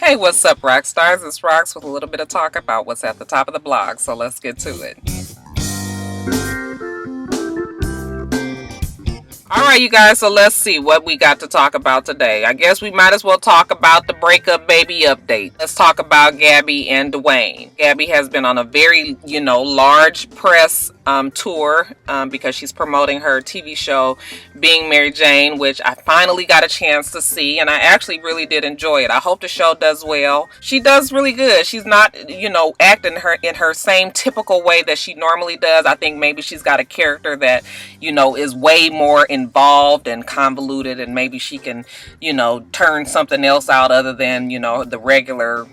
Hey, what's up, Roxstars? It's Rox with a little bit of talk about what's at the top of the blog, so let's get to it. Alright, you guys, so let's see what we got to talk about today. I guess we might as well talk about the breakup baby update. Let's talk about Gabby and Dwayne. Gabby has been on a very, large press tour because she's promoting her TV show, Being Mary Jane, which I finally got a chance to see, and I actually really did enjoy it. I hope the show does well. She does really good. She's not, acting in her same typical way that she normally does. I think maybe she's got a character that, is way more involved and convoluted, and maybe she can, turn something else out other than, the regular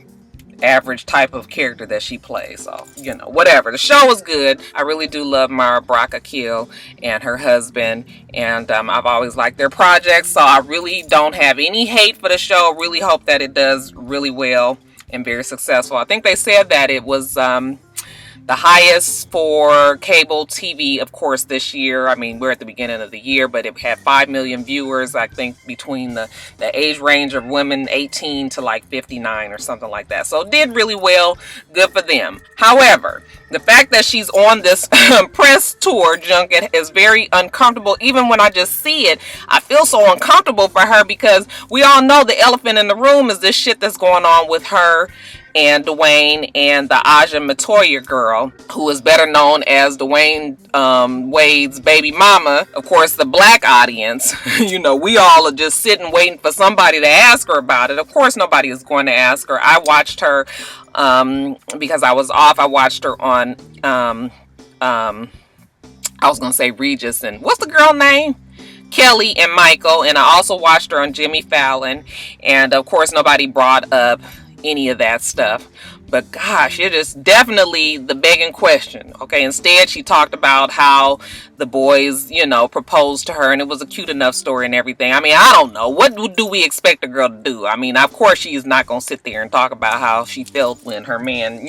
average type of character that she plays. So, whatever. The show was good. I really do love Mara Brockakil and her husband, and I've always liked their projects, so I really don't have any hate for the show. I really hope that it does really well and very successful. I think they said that it was the highest for cable TV, of course, this year. I mean, we're at the beginning of the year, but it had 5 million viewers, I think, between the age range of women 18 to like 59 or something like that. So it did really well. Good for them. However, the fact that she's on this press tour junket is very uncomfortable. Even when I just see it, I feel so uncomfortable for her, because we all know the elephant in the room is this shit that's going on with her and Dwayne and the Aja Matoya girl, who is better known as Dwayne Wade's baby mama. Of course, the black audience, we all are just sitting waiting for somebody to ask her about it. Of course, nobody is going to ask her. I watched her because I was off. I watched her on, I was going to say Regis, and what's the girl name? Kelly and Michael. And I also watched her on Jimmy Fallon. And of course, nobody brought up any of that stuff. But gosh, it is definitely the begging question. Okay, instead she talked about how the boys, proposed to her, and it was a cute enough story and everything. I mean, I don't know. What do we expect a girl to do? I mean, of course she is not going to sit there and talk about how she felt when her man,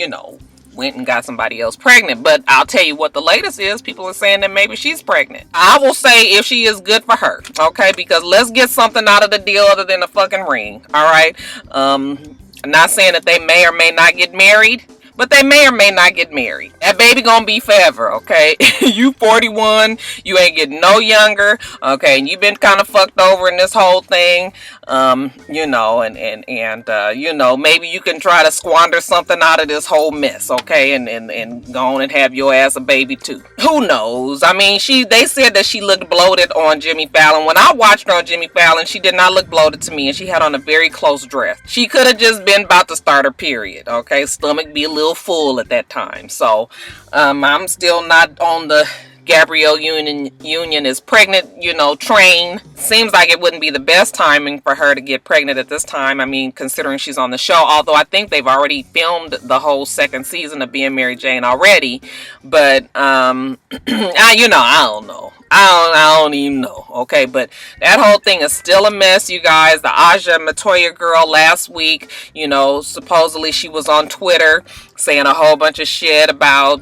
went and got somebody else pregnant. But I'll tell you what the latest is. People are saying that maybe she's pregnant. I will say if she is, good for her. Okay, because let's get something out of the deal other than a fucking ring. All right. I'm not saying that they may or may not get married, but they may or may not get married. That baby gonna be forever, okay? You 41, you ain't getting no younger, okay? And you've been kind of fucked over in this whole thing, maybe you can try to squander something out of this whole mess, okay? And go on and have your ass a baby too. Who knows? I mean, they said that she looked bloated on Jimmy Fallon. When I watched her on Jimmy Fallon, she did not look bloated to me, and she had on a very close dress. She could have just been about to start her period, okay? Stomach be a little full at that time. So I'm still not on the Gabrielle Union is pregnant, train. Seems like it wouldn't be the best timing for her to get pregnant at this time. I mean, considering she's on the show, although I think they've already filmed the whole second season of Being Mary Jane already. But I don't know. I don't even know. Okay, but that whole thing is still a mess, you guys. The Aja Matoya girl last week, supposedly she was on Twitter saying a whole bunch of shit about,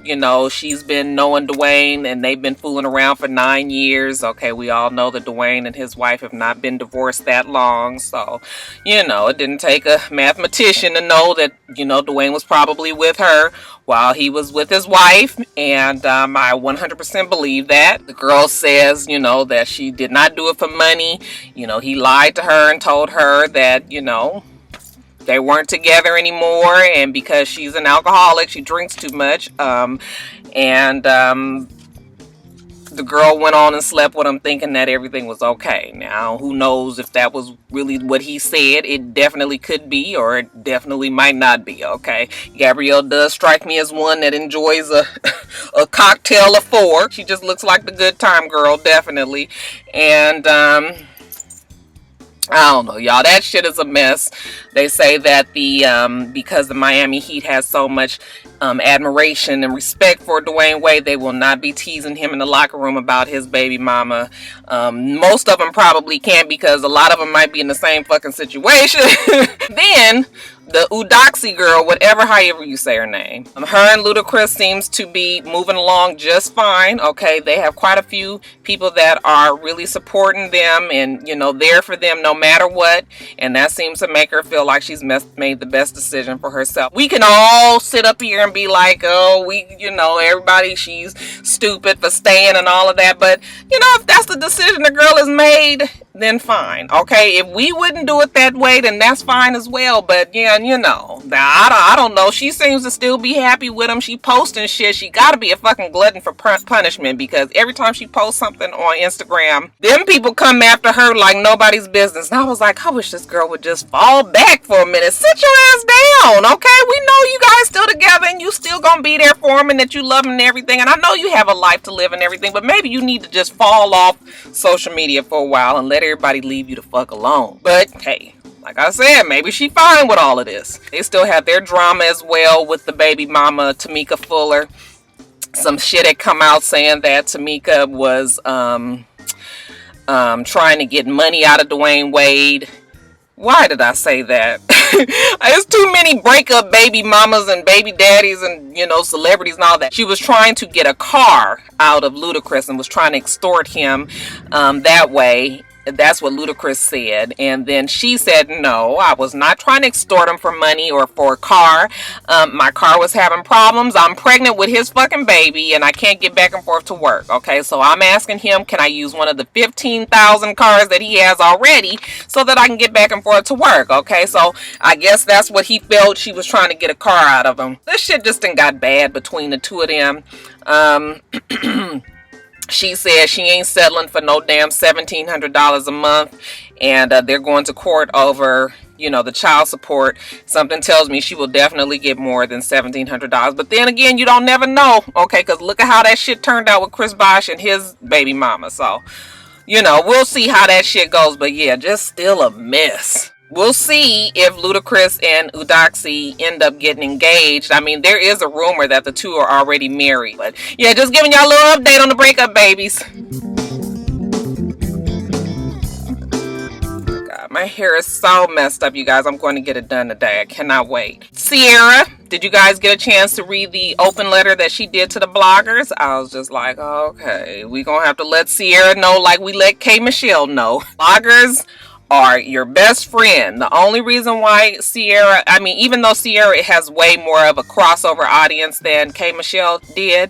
she's been knowing Dwayne and they've been fooling around for 9 years. Okay, we all know that Dwayne and his wife have not been divorced that long. So, it didn't take a mathematician to know that, Dwayne was probably with her while he was with his wife. And I 100% believe that. The girl says, that she did not do it for money. He lied to her and told her that, they weren't together anymore, and because she's an alcoholic, she drinks too much, the girl went on and slept with him thinking that everything was okay. Now, who knows if that was really what he said. It definitely could be, or it definitely might not be, okay? Gabrielle does strike me as one that enjoys a cocktail of 4. She just looks like the good time girl, definitely. And I don't know, y'all. That shit is a mess. They say that because the Miami Heat has so much admiration and respect for Dwayne Wade, they will not be teasing him in the locker room about his baby mama. Most of them probably can't, because a lot of them might be in the same fucking situation. Then the Udoxy girl, whatever, however you say her name. Her and Ludacris seems to be moving along just fine. Okay, they have quite a few people that are really supporting them and, you know, there for them no matter what. And that seems to make her feel like she's made the best decision for herself. We can all sit up here and be like, oh, you know, everybody, she's stupid for staying and all of that. But, you know, if that's the decision the girl has made, then fine. Okay, if we wouldn't do it that way, then that's fine as well. But yeah, you know, I don't know. She seems to still be happy with him. She posting shit. She gotta be a fucking glutton for punishment, because every time she posts something on Instagram, them people come after her like nobody's business. And I was like, I wish this girl would just fall back for a minute. Sit your ass down, okay? We know you guys still together and you still gonna be there for him and that you love him and everything. And I know you have a life to live and everything, but maybe you need to just fall off social media for a while and let everybody leave you the fuck alone. But hey, like I said, maybe she fine with all of this. They still have their drama as well with the baby mama, Tamika Fuller. Some shit had come out saying that Tamika was trying to get money out of Dwayne Wade. Why did I say that? There's too many breakup baby mamas and baby daddies and, you know, celebrities and all that. She was trying to get a car out of Ludacris and was trying to extort him that way. That's what Ludacris said. And then she said, no, I was not trying to extort him for money or for a car. My car was having problems. I'm pregnant with his fucking baby and I can't get back and forth to work. Okay, so I'm asking him, can I use one of the 15,000 cars that he has already so that I can get back and forth to work? Okay, so I guess that's what he felt. She was trying to get a car out of him. This shit just done got bad between the two of them. She said she ain't settling for no damn $1,700 a month, and they're going to court over, you know, the child support. Something tells me she will definitely get more than $1,700. But then again, you don't never know, okay? Because look at how that shit turned out with Chris Bosh and his baby mama. So, you know, we'll see how that shit goes. But yeah, just still a mess. We'll see if Ludacris and Udoxy end up getting engaged. I mean, there is a rumor that the two are already married. But yeah, just giving y'all a little update on the breakup, babies. Oh God, my hair is so messed up, you guys. I'm going to get it done today. I cannot wait. Ciara, did you guys get a chance to read the open letter that she did to the bloggers? I was just like, okay, we're going to have to let Ciara know like we let K. Michelle know. Bloggers are your best friend. The only reason why Ciara, I mean, even though Ciara has way more of a crossover audience than K. Michelle did,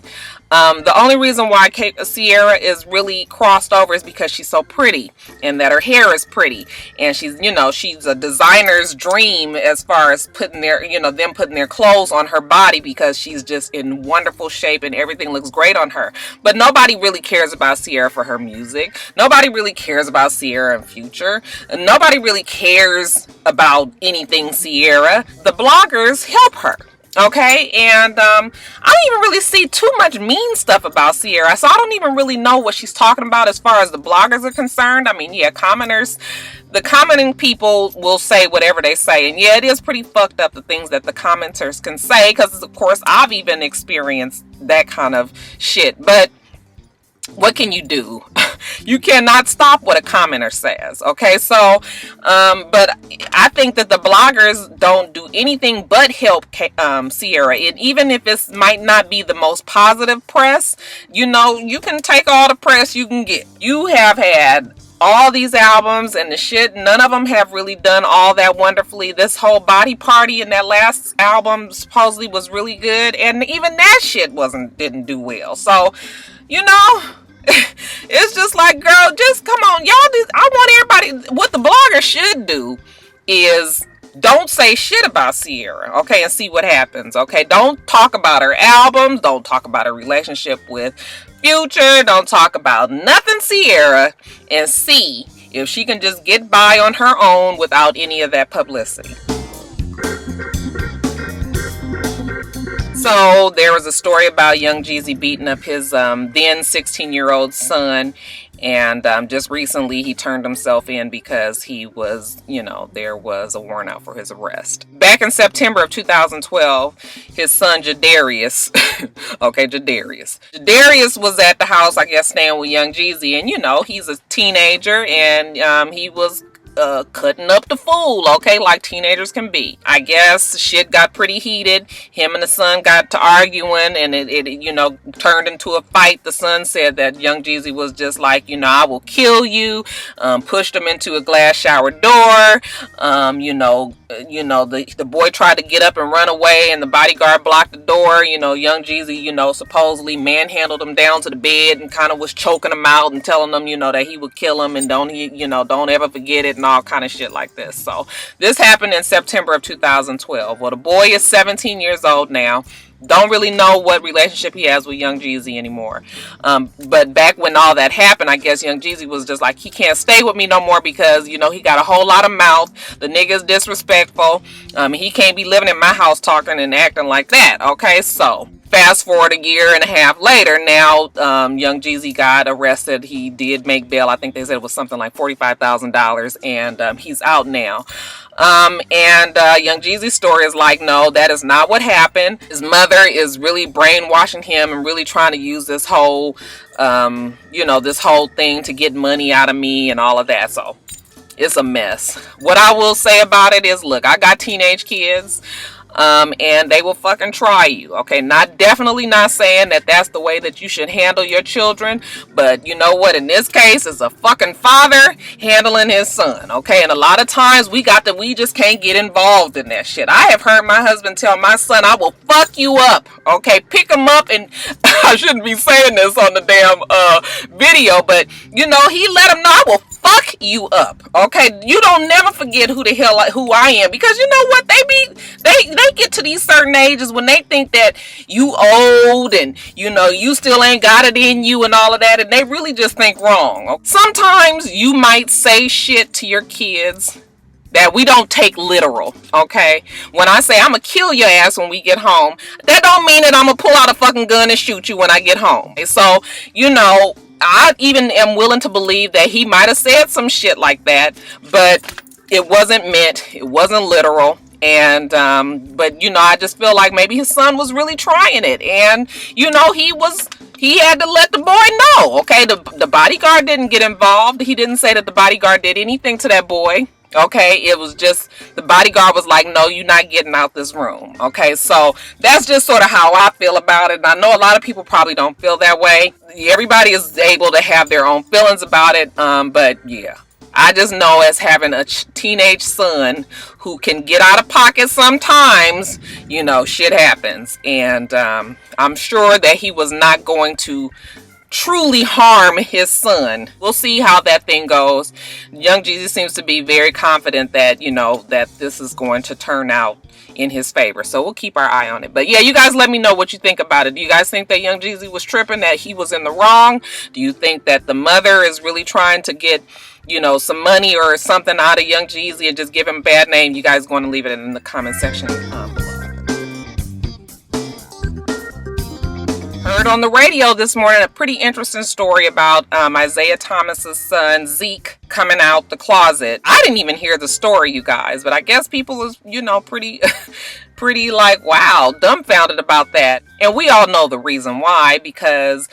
the only reason why Ciara is really crossed over is because she's so pretty and that her hair is pretty, and she's, you know, she's a designer's dream as far as putting their, you know, them putting their clothes on her body, because she's just in wonderful shape and everything looks great on her. But nobody really cares about Ciara for her music. Nobody really cares about Ciara in Future. And nobody really cares about anything Ciara. The bloggers help her. Okay, and I don't even really see too much mean stuff about Ciara, so I don't even really know what she's talking about as far as the bloggers are concerned. I mean, yeah, the commenting people will say whatever they say, and yeah, it is pretty fucked up, the things that the commenters can say, because of course I've even experienced that kind of shit. But what can you do? You cannot stop what a commenter says. Okay, so but I think that the bloggers don't do anything but help Ciara. And even if it might not be the most positive press, you know, you can take all the press you can get. You have had all these albums and the shit, none of them have really done all that wonderfully. This whole Body Party in that last album supposedly was really good, and even that shit didn't do well. So, you know, it's just like, girl, just come on, y'all. I want everybody. What the blogger should do is don't say shit about Ciara, okay, and see what happens. Okay, don't talk about her albums. Don't talk about her relationship with Future. Don't talk about nothing Ciara, and see if she can just get by on her own without any of that publicity. So there was a story about young Jeezy beating up his then 16-year-old son, and just recently he turned himself in because he was, you know, there was a warrant out for his arrest. Back in September of 2012, his son Jadarius, okay, Jadarius was at the house, I guess, staying with young Jeezy, and you know, he's a teenager, and he was cutting up the fool, okay, like teenagers can be. I guess shit got pretty heated. Him and the son got to arguing, and it you know, turned into a fight. The son said that young Jeezy was just like, you know, I will kill you. Pushed him into a glass shower door. The boy tried to get up and run away, and the bodyguard blocked the door. You know, young Jeezy, you know, supposedly manhandled him down to the bed and kind of was choking him out and telling them, you know, that he would kill him and don't ever forget it and all kind of shit like this. So this happened in September of 2012. Well, the boy is 17 years old now. Don't really know what relationship he has with young Jeezy anymore. But back when all that happened, I guess young Jeezy was just like, he can't stay with me no more because, you know, he got a whole lot of mouth. The nigga's disrespectful. He can't be living in my house talking and acting like that. Okay, so fast forward a year and a half later, now young Jeezy got arrested. He did make bail. I think they said it was something like $45,000, and he's out now. Young Jeezy's story is like, no, that is not what happened. His mother is really brainwashing him and really trying to use this whole, this whole thing to get money out of me and all of that. So it's a mess. What I will say about it is, look, I got teenage kids. And they will fucking try you. Okay, definitely not saying that that's the way that you should handle your children, but you know what? In this case, it's a fucking father handling his son. Okay, and a lot of times we just can't get involved in that shit. I have heard my husband tell my son, "I will fuck you up." Okay, pick him up, and I shouldn't be saying this on the damn video, but you know, he let him know, "I will fuck you up." Okay, you don't never forget who I am, because you know what, they get to these certain ages when they think that you old and you know you still ain't got it in you and all of that, and they really just think wrong. Sometimes you might say shit to your kids that we don't take literal. Okay, when I say I'm gonna kill your ass when we get home, that don't mean that I'm gonna pull out a fucking gun and shoot you when I get home. Okay, so you know, I even am willing to believe that he might have said some shit like that, but it wasn't meant, it wasn't literal. And but you know, I just feel like maybe his son was really trying it, and you know, he had to let the boy know. Okay, the bodyguard didn't get involved. He didn't say that the bodyguard did anything to that boy. Okay, it was just the bodyguard was like, no, you're not getting out this room. Okay, so that's just sort of how I feel about it. And I know a lot of people probably don't feel that way. Everybody is able to have their own feelings about it, but yeah, I just know, as having a teenage son who can get out of pocket sometimes, you know, shit happens. And I'm sure that he was not going to truly harm his son. We'll see how that thing goes. Young Jeezy seems to be very confident that, you know, that this is going to turn out in his favor. So we'll keep our eye on it. But yeah, you guys let me know what you think about it. Do you guys think that young Jeezy was tripping, that he was in the wrong? Do you think that the mother is really trying to get, you know, some money or something out of young Jeezy and just give him a bad name? You guys going to leave it in the comment section below. Heard on the radio this morning a pretty interesting story about Isaiah Thomas's son Zeke coming out the closet. I didn't even hear the story, you guys, but I guess people is, you know, pretty like, wow, dumbfounded about that. And we all know the reason why, because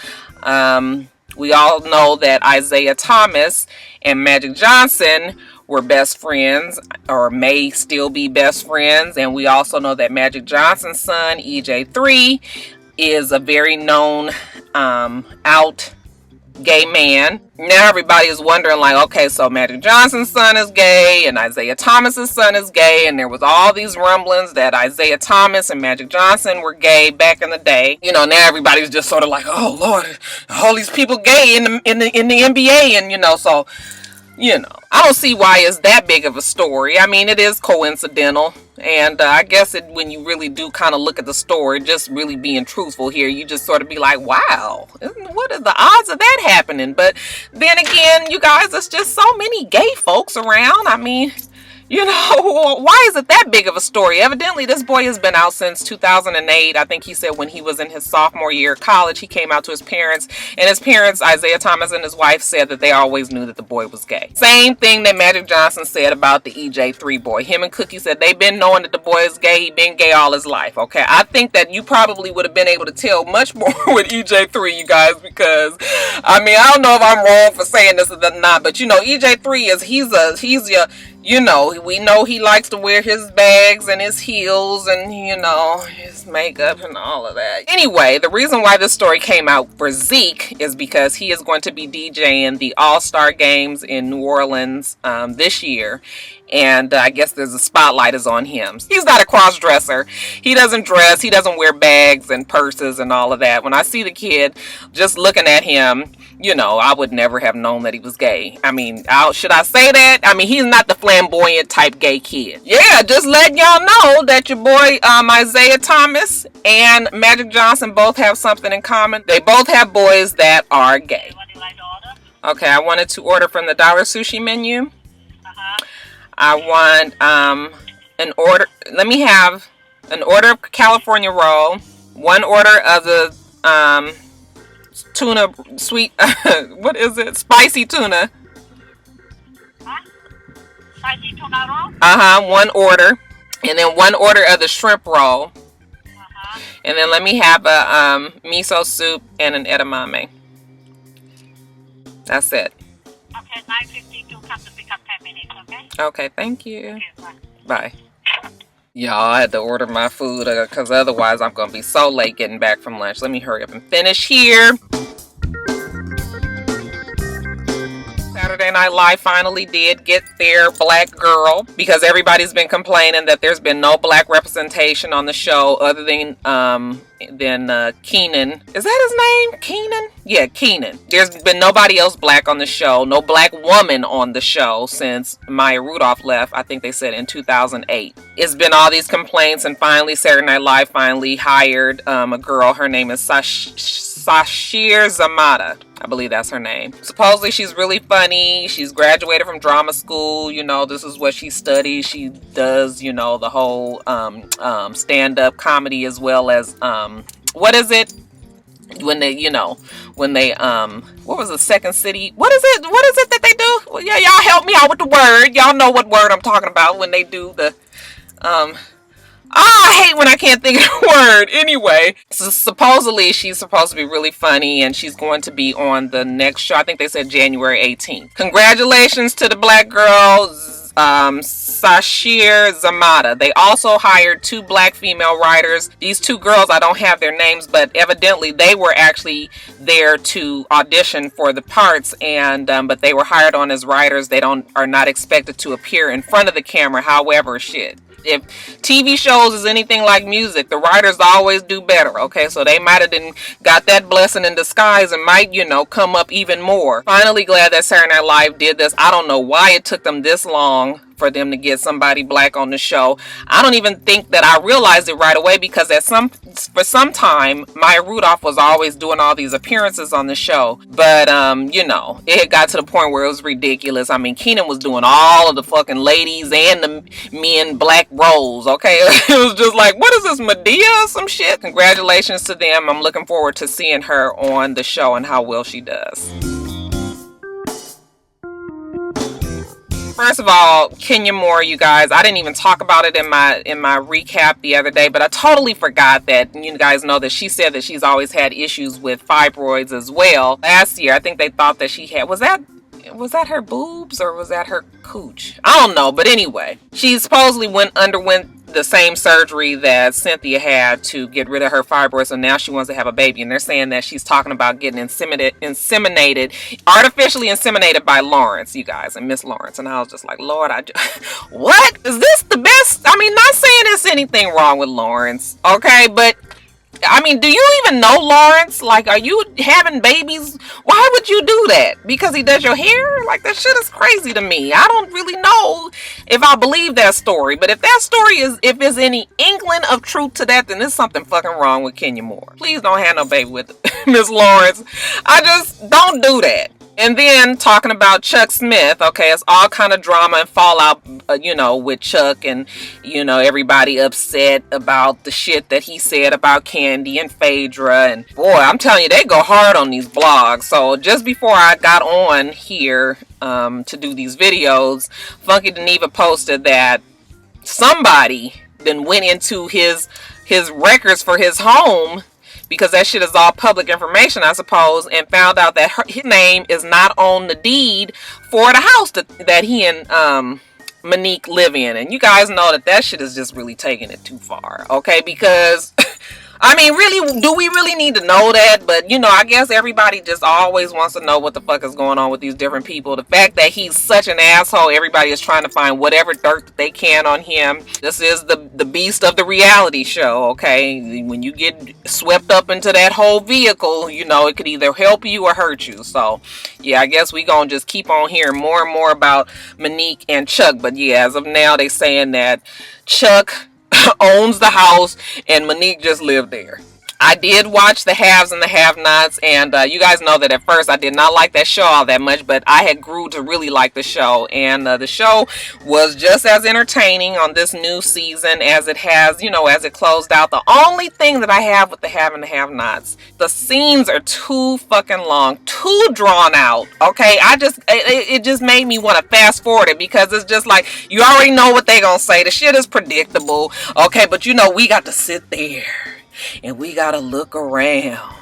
we all know that Isaiah Thomas and Magic Johnson were best friends, or may still be best friends. And we also know that Magic Johnson's son, EJ3, is a very known out gay man. Now everybody is wondering, like, okay, so Magic Johnson's son is gay and Isaiah Thomas's son is gay, and there was all these rumblings that Isaiah Thomas and Magic Johnson were gay back in the day. You know, now everybody's just sort of like, oh Lord, all these people gay in the NBA, and you know, so you know, I don't see why it's that big of a story. I mean, it is coincidental. And I guess when you really do kind of look at the story, just really being truthful here, you just sort of be like, wow, what are the odds of that happening? But then again, you guys, there's just so many gay folks around. I mean, You know, why is it that big of a story? Evidently, this boy has been out since 2008. I think he said when he was in his sophomore year of college, he came out to his parents, and his parents, Isaiah Thomas and his wife, said that they always knew that the boy was gay. Same thing that Magic Johnson said about the EJ3 boy. Him and Cookie said they've been knowing that the boy is gay. He's been gay all his life, okay? I think that you probably would have been able to tell much more with EJ3, you guys, because, I mean, I don't know if I'm wrong for saying this or not, but, you know, EJ3 is, he's your, you know, we know he likes to wear his bags and his heels and, you know, his makeup and all of that. Anyway, the reason why this story came out for Zeke is because he is going to be DJing the All-Star Games in New Orleans this year. And I guess there's a spotlight is on him. He's not a cross-dresser. He doesn't dress. He doesn't wear bags and purses and all of that. When I see the kid, just looking at him, you know, I would never have known that he was gay. I mean, should I say that? I mean, he's not the flamboyant type gay kid. Yeah, just letting y'all know that your boy Isaiah Thomas and Magic Johnson both have something in common. They both have boys that are gay. What would you like to order? Okay, I wanted to order from the Dollar Sushi menu. I want an order. Let me have an order of California roll, one order of the tuna sweet. What is it? Spicy tuna. Huh? Spicy tuna roll? One order, and then one order of the shrimp roll. And then let me have a miso soup and an edamame. That's it. Okay, 9:52. Come to pick up 10 minutes. Okay. Okay, thank you. Okay, bye. Bye. Y'all, I had to order my food because otherwise I'm going to be so late getting back from lunch. Let me hurry up and finish here. Saturday Night Live finally did get their black girl because everybody's been complaining that there's been no black representation on the show other than Keenan. Is that his name? Keenan? Yeah, Keenan. There's been nobody else black on the show. No black woman on the show since Maya Rudolph left. I think they said in 2008. It's been all these complaints, and finally Saturday Night Live finally hired a girl. Her name is Sashir Zamata. I believe that's her name. Supposedly she's really funny. She's graduated from drama school. You know, this is what she studies. She does, you know, the whole stand-up comedy as well as what is it? When they, you know, when they what was the Second City? What is it that they do? Well, yeah, y'all help me out with the word. Y'all know what word I'm talking about when they do the I hate when I can't think of the word. Anyway, so supposedly she's supposed to be really funny, and she's going to be on the next show. I think they said January 18th. Congratulations to the black girl, Sashir Zamata. They also hired 2 black female writers. These 2 girls, I don't have their names, but evidently they were actually there to audition for the parts, and but they were hired on as writers. They are not expected to appear in front of the camera. However, shit, if TV shows is anything like music, the writers always do better, okay? So they might have got that blessing in disguise and might, you know, come up even more. Finally glad that Saturday Night Live did this. I don't know why it took them this long for them to get somebody black on the show. I don't even think that I realized it right away because for some time, Maya Rudolph was always doing all these appearances on the show. But, you know, it got to the point where it was ridiculous. I mean, Keenan was doing all of the fucking ladies and the men black roles, okay? It was just like, what is this, Medea or some shit? Congratulations to them. I'm looking forward to seeing her on the show and how well she does. First of all, Kenya Moore, you guys, I didn't even talk about it in my recap the other day, but I totally forgot that you guys know that she said that she's always had issues with fibroids as well. Last year, I think they thought that she had, was that her boobs or was that her cooch? I don't know, but anyway, she supposedly underwent the same surgery that Cynthia had to get rid of her fibroids, and now she wants to have a baby, and they're saying that she's talking about getting artificially inseminated by Lawrence, you guys, and Miss Lawrence. And I was just like, Lord, what? Is this the best? I mean, not saying there's anything wrong with Lawrence, okay, but I mean, do you even know Lawrence? Like, are you having babies? Why would you do that? Because he does your hair? Like, that shit is crazy to me. I don't really know if I believe that story. But if that story if there's any inkling of truth to that, then there's something fucking wrong with Kenya Moore. Please don't have no baby with Miss Lawrence. I just don't do that. And then talking about Chuck Smith, okay, it's all kind of drama and fallout, with Chuck, and, everybody upset about the shit that he said about Candy and Phaedra. And boy, I'm telling you, they go hard on these blogs. So just before I got on here to do these videos, Funky Deneva posted that somebody then went into his records for his home, because that shit is all public information, I suppose, and found out that his name is not on the deed for the house that he and Monique live in. And you guys know that shit is just really taking it too far, okay? Because I mean, really, do we really need to know that? But, I guess everybody just always wants to know what the fuck is going on with these different people. The fact that he's such an asshole, everybody is trying to find whatever dirt that they can on him. This is the beast of the reality show, okay? When you get swept up into that whole vehicle, it could either help you or hurt you. So, yeah, I guess we gonna just keep on hearing more and more about Monique and Chuck. But, yeah, as of now, they saying that Chuck owns the house and Monique just lived there. I did watch The Haves and the Have-Nots, and you guys know that at first I did not like that show all that much, but I had grew to really like the show, and the show was just as entertaining on this new season as it has, as it closed out. The only thing that I have with The Have and the Have-Nots, the scenes are too fucking long, too drawn out, okay? It just made me want to fast forward it, because it's just like, you already know what they gonna say. The shit is predictable, okay? But we got to sit there. And we gotta look around,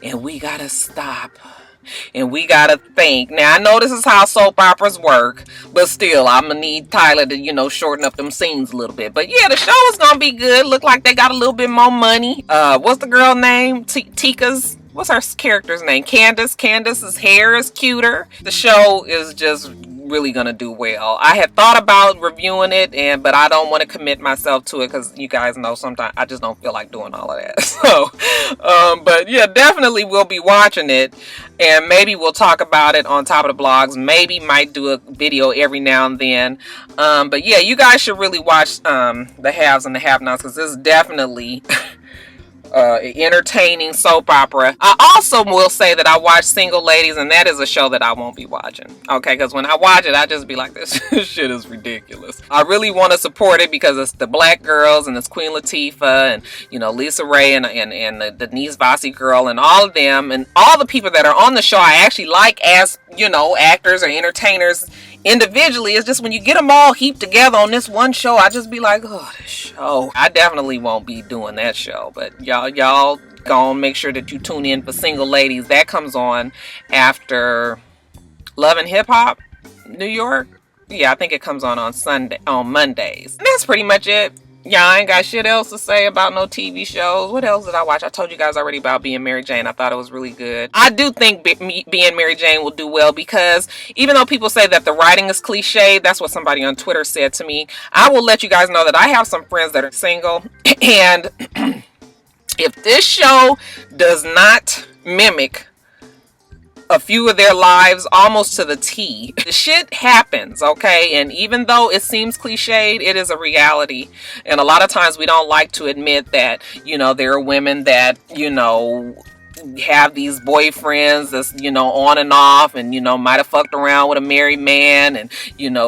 and we gotta stop, and we gotta think. Now, I know this is how soap operas work, but still, I'm gonna need Tyler to, shorten up them scenes a little bit. But yeah, the show is gonna be good. Look like they got a little bit more money. What's the girl name? Tika's. What's her character's name? Candace. Candace's hair is cuter. The show is just really gonna do well. I had thought about reviewing it, but I don't want to commit myself to it, because you guys know sometimes I just don't feel like doing all of that. So but yeah, definitely we'll be watching it, and maybe we'll talk about it on Top of the Blogs. Maybe might do a video every now and then. But yeah, you guys should really watch The Haves and the Have-Nots, because this is definitely entertaining soap opera. I also will say that I watch Single Ladies, and that is a show that I won't be watching, okay? Because when I watch it, I just be like, this shit is ridiculous. I really want to support it because it's the black girls, and it's Queen Latifah, and Lisa Ray, and the Denise Vossi girl, and all of them, and all the people that are on the show I actually like as actors or entertainers individually. It's just when you get them all heaped together on this one show, I just be like, oh, this show. I definitely won't be doing that show, but y'all gonna make sure that you tune in for Single Ladies. That comes on after Love and Hip Hop New York. Yeah, I think it comes on Mondays. And that's pretty much it. Yeah, I ain't got shit else to say about no TV shows. What else did I watch? I told you guys already about Being Mary Jane. I thought it was really good. I do think Being Mary Jane will do well, because even though people say that the writing is cliche, that's what somebody on Twitter said to me. I will let you guys know that I have some friends that are single, and if this show does not mimic a few of their lives almost to the T, the shit happens, okay? And even though it seems cliched, it is a reality. And a lot of times we don't like to admit that, there are women that, have these boyfriends that's, on and off, and, might have fucked around with a married man, and,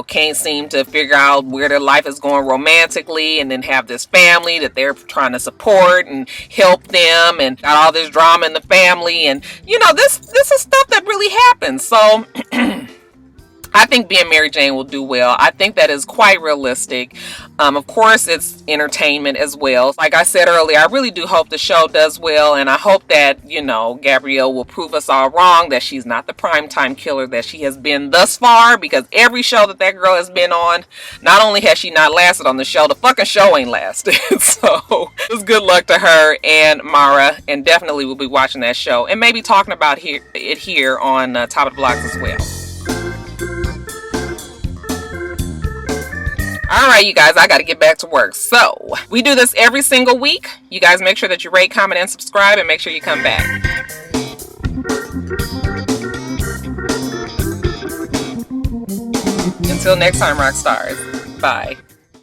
can't seem to figure out where their life is going romantically, and then have this family that they're trying to support and help them, and got all this drama in the family, and, this is stuff that really happens. So I think Being Mary Jane will do well. I think that is quite realistic. Of course, it's entertainment as well. Like I said earlier, I really do hope the show does well, and I hope that, Gabrielle will prove us all wrong, that she's not the primetime killer that she has been thus far, because every show that girl has been on, not only has she not lasted on the show, the fucking show ain't lasted. So, just good luck to her and Mara, and definitely we'll be watching that show, and maybe talking about it here on Top of the Blogs as well. Alright, you guys, I gotta get back to work. So, we do this every single week. You guys make sure that you rate, comment, and subscribe, and make sure you come back. Until next time, Roxstars. Bye.